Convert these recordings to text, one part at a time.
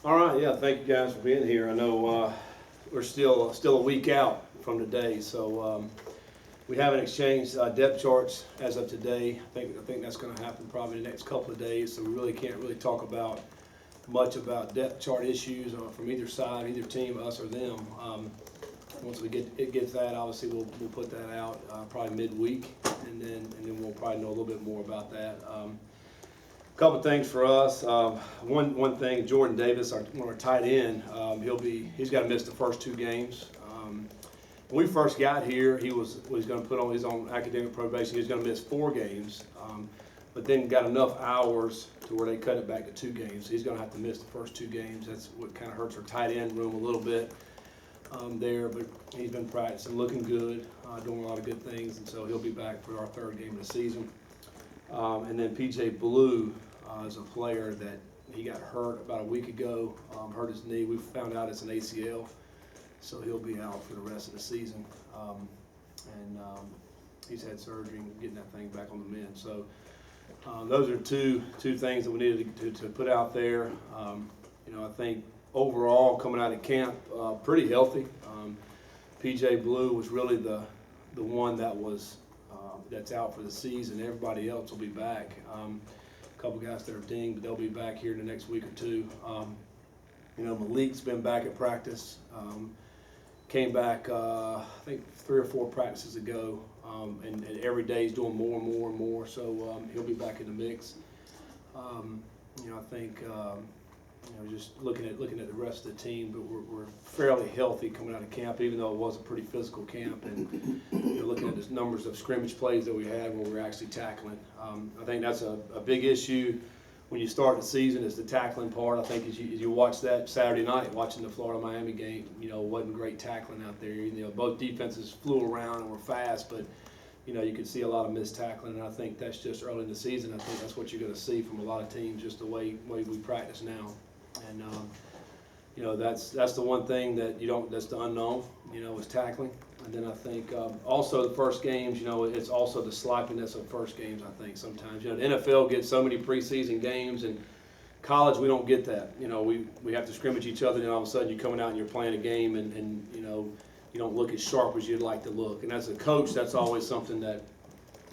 All right, yeah, thank you guys for being here. I know we're still a week out from today, so we haven't exchanged depth charts as of today. I think that's going to happen probably the next couple of days, so we really can't talk about much about depth chart issues from either side, either team, us or them. Once we get that, obviously we'll put that out probably midweek, and then we'll probably know a little bit more about that. Couple things for us. One thing, Jordan Davis, one of our tight end, he's got to miss the first 2 games. When we first got here, he was going to put on his own academic probation. He was going to miss 4 games, but then got enough hours to where they cut it back to 2 games. So he's going to have to miss the first 2 games. That's what kind of hurts our tight end room a little bit there. But he's been practicing, looking good, doing a lot of good things, and so he'll be back for our 3rd game of the season. And then PJ Blue is a player that he got hurt about a week ago, hurt his knee. We found out it's an ACL, so he'll be out for the rest of the season. He's had surgery and getting that thing back on the mend. So those are two things that we needed to put out there. I think overall coming out of camp, pretty healthy. PJ Blue was really the one that was that's out for the season. Everybody else will be back. A couple guys that are dinged, but they'll be back here in the next week or 2. Malik's been back at practice. Came back, I think 3 or 4 practices ago, and every day he's doing more and more and more. So he'll be back in the mix. I think just looking at the rest of the team, but we're fairly healthy coming out of camp, even though it was a pretty physical camp. And looking at the numbers of scrimmage plays that we had when we were actually tackling, I think that's a big issue when you start the season, is the tackling part. I think as you watch that Saturday night, watching the Florida-Miami game, wasn't great tackling out there. Both defenses flew around and were fast, but you could see a lot of missed tackling, and I think that's just early in the season. I think that's what you're going to see from a lot of teams, just the way we practice now. And that's the one thing that that's the unknown, is tackling. And then I think also the first games, it's also the sloppiness of first games. I think sometimes, the NFL gets so many preseason games, and college we don't get that. We have to scrimmage each other, and all of a sudden you're coming out and you're playing a game, and you don't look as sharp as you'd like to look. And as a coach, that's always something that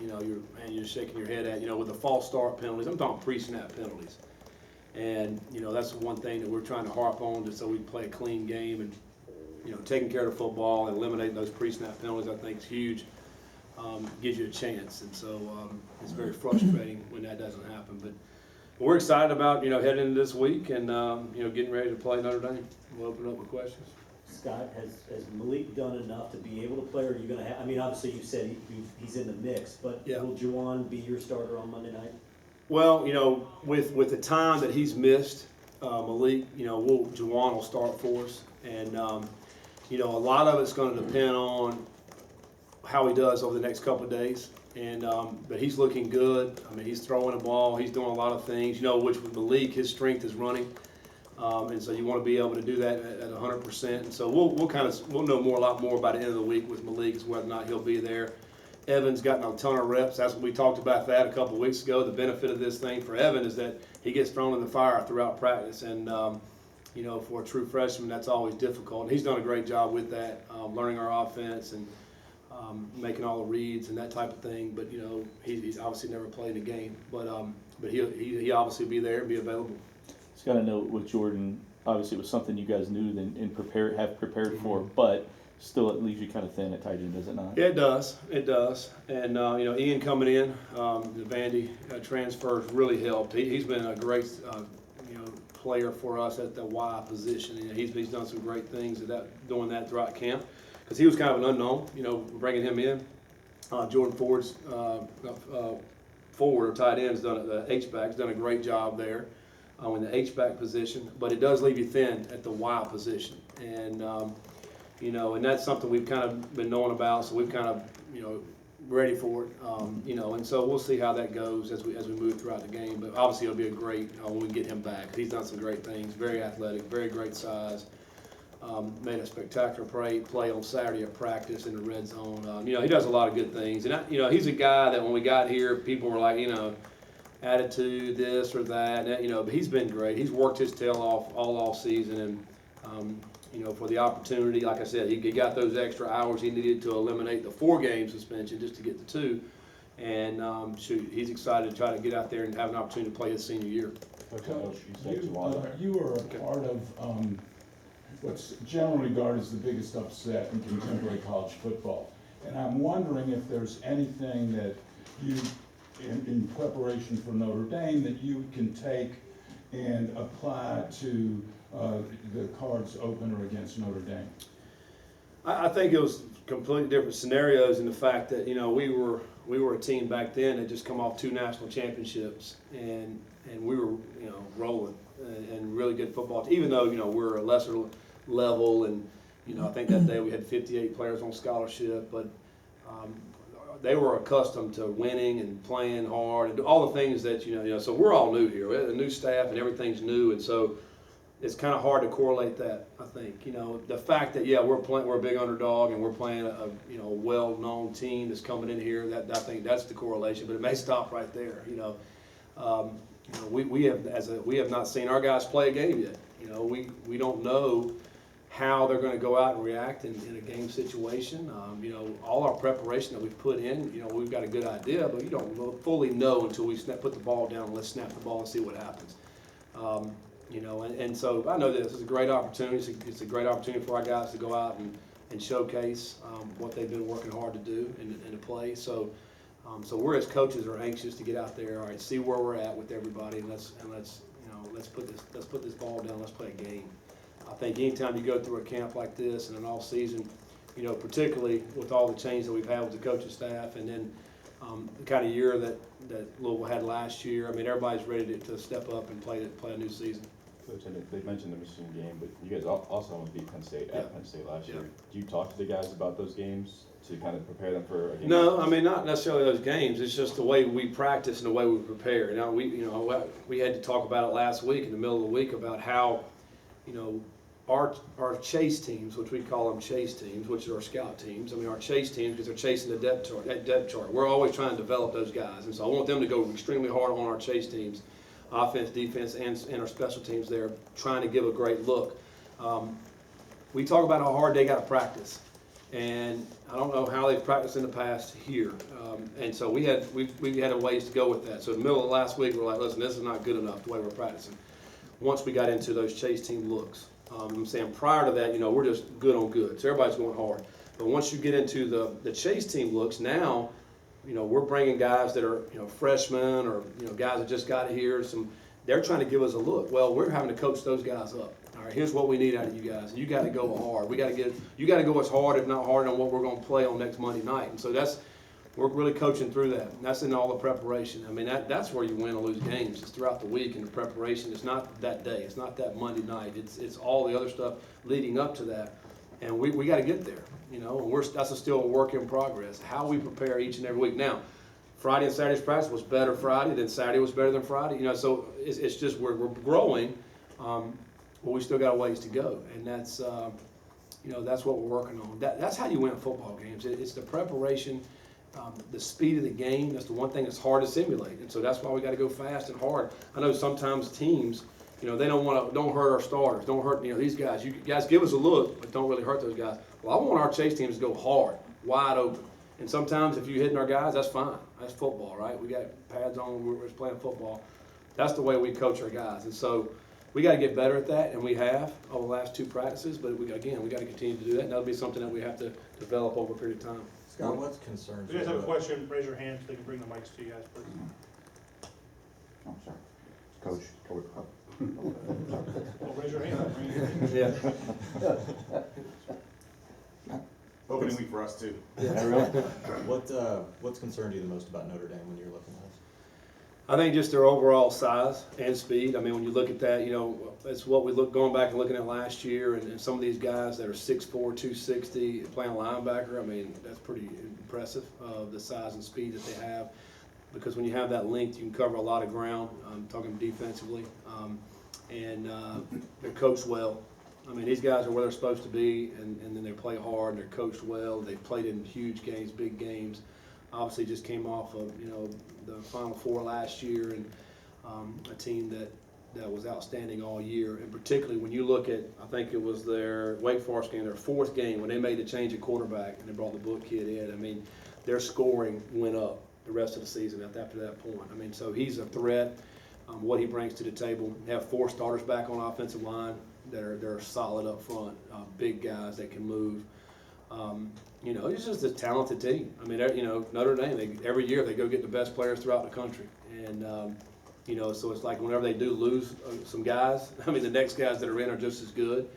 you're shaking your head at. With the false start penalties, I'm talking pre-snap penalties. And that's the one thing that we're trying to harp on, just so we play a clean game, and taking care of the football and eliminating those pre-snap penalties, I think is huge. Gives you a chance, and so it's very frustrating when that doesn't happen. But we're excited about heading into this week and getting ready to play Notre Dame. We'll open up with questions. Scott, has Malik done enough to be able to play, or are you going to have? I mean, obviously you said he's in the mix, but yeah. Will Juwan be your starter on Monday night? Well, with the time that he's missed, Malik, Juwan will start for us, and a lot of it's going to depend on how he does over the next couple of days. And but he's looking good. I mean, he's throwing the ball, he's doing a lot of things. Which with Malik, his strength is running, and so you want to be able to do that at 100%. And so we'll know a lot more by the end of the week with Malik, as whether or not he'll be there. Evan's gotten a ton of reps. That's what we talked about that a couple of weeks ago. The benefit of this thing for Evan is that he gets thrown in the fire throughout practice, and for a true freshman, that's always difficult. And he's done a great job with that, learning our offense and making all the reads and that type of thing. But he's obviously never played a game, but he obviously be there and be available. Just got to note with Jordan, obviously it was something you guys knew and prepared for, but still it leaves you kind of thin at tight end, does it not? Yeah, it does. It does. And Ian coming in, the Vandy transfers really helped. He's been a great player for us at the Y position. He's done some great things doing that throughout camp, because he was kind of an unknown. Bringing him in, Jordan Ford's forward or tight end's done the H-back's done a great job there in the H-back position, but it does leave you thin at the Y position. And and that's something we've kind of been knowing about, so we've kind of, ready for it, and so we'll see how that goes as we move throughout the game. But obviously it'll be a great when we get him back. He's done some great things, very athletic, very great size. Made a spectacular play on Saturday at practice in the red zone. He does a lot of good things, and he's a guy that when we got here, people were like, attitude, this or that, and, you know, but he's been great. He's worked his tail off all off season, and you know, for the opportunity, like I said, he got those extra hours he needed to eliminate the 4-game suspension just to get the 2. And shoot, he's excited to try to get out there and have an opportunity to play his senior year. You are a part of what's generally regarded as the biggest upset in contemporary college football. And I'm wondering if there's anything that you, in preparation for Notre Dame, that you can take and apply to the Cards opener against Notre Dame. I think it was completely different scenarios in the fact that, you know, we were a team back then that just come off 2 national championships, and we were, you know, rolling and really good football. Even though, you know, we're a lesser level, and, you know, I think that day we had 58 players on scholarship, but they were accustomed to winning and playing hard and all the things that, you know, so we're all new here. We have a new staff and everything's new, and so it's kind of hard to correlate that, I think. You know, the fact that, yeah, we're a big underdog and we're playing a you know, well-known team that's coming in here, that I think that's the correlation, but it may stop right there, you know. You know, we have not seen our guys play a game yet. You know, we don't know how they're going to go out and react in a game situation. You know, all our preparation that we've put in, you know, we've got a good idea, but you don't fully know until we put the ball down and let's snap the ball and see what happens. You know, and so I know this is a great opportunity. It's a great opportunity for our guys to go out and showcase what they've been working hard to do and to play. So, so we're as coaches are anxious to get out there. All right, see where we're at with everybody, and let's put this ball down. Let's play a game. I think anytime you go through a camp like this and an off season, you know, particularly with all the change that we've had with the coaching staff, and then the kind of year that Louisville had last year. I mean, everybody's ready to step up and play a new season. Coach, and they mentioned the Michigan game, but you guys also almost beat Penn State at Penn State last year. Do you talk to the guys about those games to kind of prepare them for a game? No, I mean, not necessarily those games. It's just the way we practice and the way we prepare. Now, we had to talk about it last week in the middle of the week about how, you know, our chase teams, which we call them chase teams, which are our scout teams. I mean, our chase teams, because they're chasing the depth chart. We're always trying to develop those guys, and so I want them to go extremely hard on our chase teams, offense, defense, and our special teams there, trying to give a great look. We talk about how hard they got to practice, and I don't know how they've practiced in the past here. And so we had a ways to go with that. So in the middle of last week, we're like, listen, this is not good enough the way we're practicing. Once we got into those chase team looks. I'm saying prior to that, you know, we're just good on good. So everybody's going hard. But once you get into the chase team looks, now, you know, we're bringing guys that are, you know, freshmen or, you know, guys that just got here. They're trying to give us a look. Well, we're having to coach those guys up. All right, here's what we need out of you guys. You got to go hard. You got to go as hard, if not harder, on what we're going to play on next Monday night. And so we're really coaching through that. And that's in all the preparation. I mean, that's where you win or lose games. It's throughout the week, and the preparation. It's not that day. It's not that Monday night. It's all the other stuff leading up to that. And we got to get there, you know. And that's still a work in progress. How we prepare each and every week. Now, Friday and Saturday's practice was better Friday, then Saturday was better than Friday. You know, so it's just we're growing, but we still got a ways to go. And that's you know, that's what we're working on. That's how you win football games. It's the preparation. The speed of the game, that's the one thing that's hard to simulate, and so that's why we got to go fast and hard. I know sometimes teams, you know, they don't hurt our starters, don't hurt, you know, these guys. You guys give us a look, but don't really hurt those guys. Well, I want our chase teams to go hard, wide open, and sometimes if you're hitting our guys, that's fine. That's football, right? We got pads on, we're just playing football. That's the way we coach our guys, and so we got to get better at that, and we have over the last 2 practices. But we got to continue to do that, and that'll be something that we have to develop over a period of time. Scott, what's concerns If you guys have a question, raise your hand so they can bring the mics to you guys, please. Oh, sorry. Coach. Well, raise your hand. Bring it in. Yeah. Opening week for us too. What's concerned you the most about Notre Dame when you're looking at this? I think just their overall size and speed. I mean, when you look at that, you know, it's what we going back and looking at last year, and some of these guys that are 6'4", 260, playing linebacker. I mean, that's pretty impressive, the size and speed that they have. Because when you have that length, you can cover a lot of ground. I'm talking defensively, and they're coached well. I mean, these guys are where they're supposed to be, and then they play hard. And they're coached well. They've played in huge games, big games. obviously just came off of, the Final Four last year, and a team that was outstanding all year. And particularly when you look at, I think it was their Wake Forest game, their fourth game, when they made the change at quarterback and they brought the Book kid in. I mean, their scoring went up the rest of the season after that point. I mean, so he's a threat. What he brings to the table. They have 4 starters back on offensive line that are solid up front, big guys that can move. It's just a talented team. I mean, Notre Dame, every year they go get the best players throughout the country. And, so it's like whenever they do lose some guys, I mean, the next guys that are in are just as good.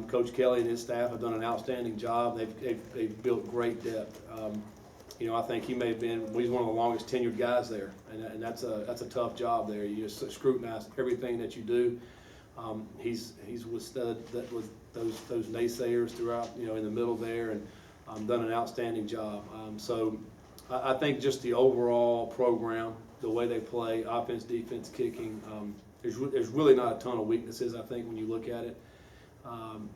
Coach Kelly and his staff have done an outstanding job. They've built great depth. I think he may have been, he's one of the longest tenured guys there, and that's a tough job there. You just scrutinize everything that you do. He's withstood that with those naysayers throughout, in the middle there, and done an outstanding job. So I think just the overall program, the way they play, offense, defense, kicking, there's really not a ton of weaknesses, I think, when you look at it,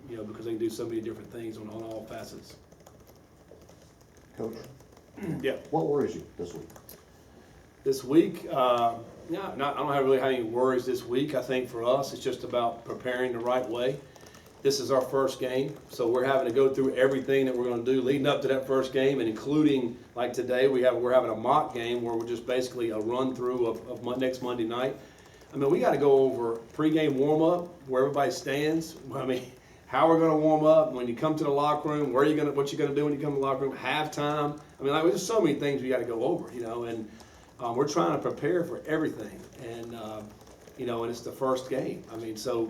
because they can do so many different things on all facets. Coach, Yeah. what worries you this week? This week, I don't really have any worries this week. I think for us, it's just about preparing the right way. This is our first game, so we're having to go through everything that we're going to do leading up to that first game, and including, like today, we're having a mock game where we're just basically a run through of next Monday night. I mean, we got to go over pregame warm up, where everybody stands. I mean, how we're going to warm up when you come to the locker room, what you're going to do when you come to the locker room, halftime. I mean, there's so many things we got to go over, and we're trying to prepare for everything, and and it's the first game. I mean, so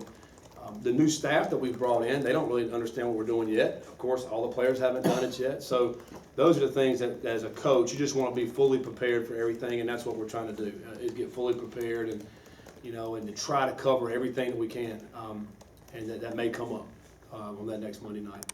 the new staff that we've brought in, they don't really understand what we're doing yet. Of course, all the players haven't done it yet. So those are the things that, as a coach, you just want to be fully prepared for everything, and that's what we're trying to do, is get fully prepared and, and to try to cover everything that we can, and that may come up on that next Monday night.